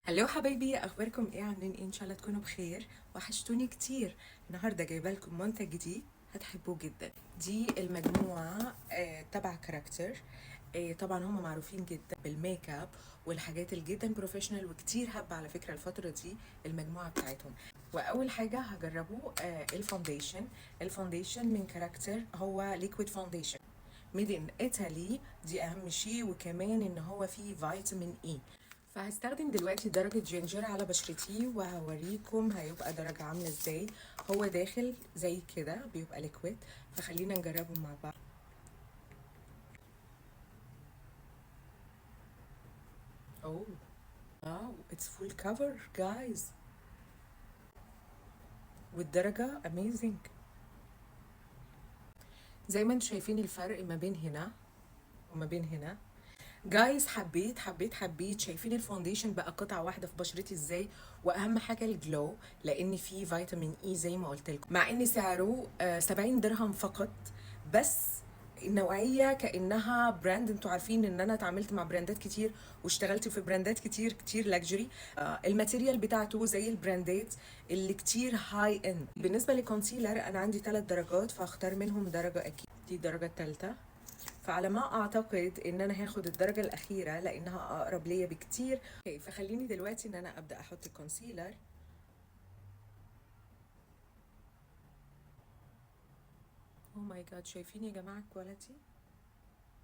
هلو حبايبي، اخباركم ايه؟ عاملين ايه؟ ان شاء الله تكونوا بخير. وحشتوني كتير. النهارده جايبه لكم منتج جديد هتحبوه جدا. دي المجموعه تبع كاركتر. طبعا هم معروفين جدا بالميك اب والحاجات الجدا بروفيشنال وكتير هبه على فكره الفتره دي المجموعه بتاعتهم. واول حاجه هجربه الفونديشن من كاركتر، هو ليكويد فونديشن ميد ان ايطالي. دي اهم شيء، وكمان ان هو فيه فيتامين اي. فهستخدم دلوقتي درجة جينجر على بشرتي وهوريكم هيبقى درجة عاملة ازاي. هو داخل زي كده بيبقى ليكويد، فخلينا نجربه مع بعض. اوه واو، اتس فول كفر جايز، والدرجة اميزنج. زي ما انتم شايفين الفرق ما بين هنا وما بين هنا. جايز، حبيت شايفين الفونديشن بقى قطعه واحده في بشرتي ازاي. واهم حاجه الجلو، لان فيه فيتامين اي زي ما قلت لكم، مع ان سعره 70 درهم فقط. بس النوعيه كانها براند. انتوا عارفين ان انا اتعاملت مع براندات كتير واشتغلت في براندات كتير كتير لاكجري. الماتيريال بتاعته زي البراندات اللي كتير هاي اند. بالنسبه للكونسيلر انا عندي 3 درجات، فاختار منهم درجه اكيد. دي الدرجه الثالثه. فعلى ما اعتقد ان انا هاخد الدرجه الاخيره لانها اقرب ليا بكتير. اوكي، فخليني دلوقتي ان انا ابدا احط الكونسيلر. او ماي جاد، شايفين يا جماعه الكواليتي؟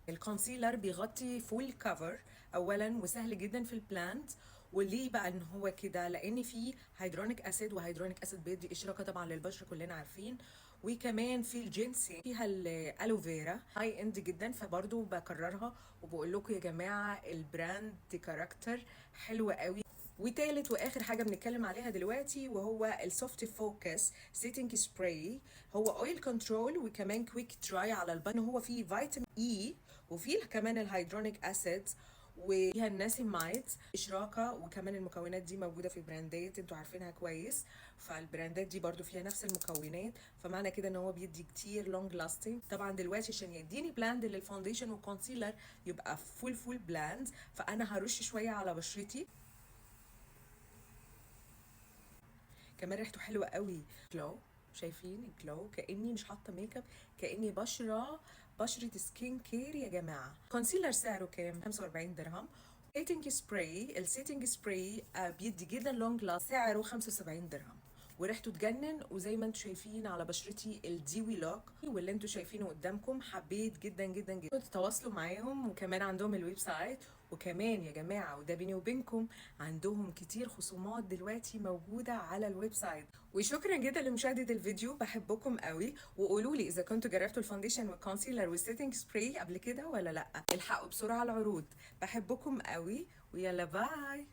الكونسيلر بيغطي فول كفر اولا، وسهل جدا في البلانت. وليه بقى ان هو كده؟ لان فيه هيدرونيك اسيد، وهيدرونيك اسيد بيدي اشراقه طبعا للبشره كلنا عارفين. وكمان في الجينسي فيها الالوفيرا هاي اند جدا، فبرضه بكررها وبقول لكم يا جماعه البراند كاركتر حلو قوي. وتالت واخر حاجه بنتكلم عليها دلوقتي وهو السوفت فوكس سيتنج سبراي. هو اويل كنترول وكمان كويك دراي على البن. هو فيه فيتامين اي وفيه كمان الهيدرونيك اسيد وفيها الناسيمايد اشراقه. وكمان المكونات دي موجوده في براندات انتوا عارفينها كويس. فالبراندات دي برضو فيها نفس المكونات، فمعنى كده ان هو بيدي كتير لونج لاستنج. طبعا دلوقتي عشان يديني بلاند للفاونديشن والكونسيلر يبقى فول بلاند، فانا هرش شويه على بشرتي. كمان ريحته حلوه قوي. جلو، شايفين الجلو؟ كاني مش حاطه ميك اب، كاني بشره سكين كير يا جماعه. كونسيلر سعره كام؟ 45 درهم. السيتنج سبراي بيدي جدا لونج لاست، سعره 75 درهم. وريحته تجنن. وزي ما انتم شايفين على بشرتي الديوي لوك واللي انتم شايفينه قدامكم، حبيت جدا جدا جدا. تتواصلوا معاهم، وكمان عندهم الويب سايت. وكمان يا جماعه، وده بيني وبينكم، عندهم كتير خصومات دلوقتي موجوده على الويب سايت. وشكرا جدا لمشاهده الفيديو، بحبكم قوي. وقولوا لي اذا كنتوا جربتوا الفاونديشن والكونسيلر والسيتنج سبراي قبل كده ولا لا. الحقوا بسرعه العروض. بحبكم قوي، ويلا باي.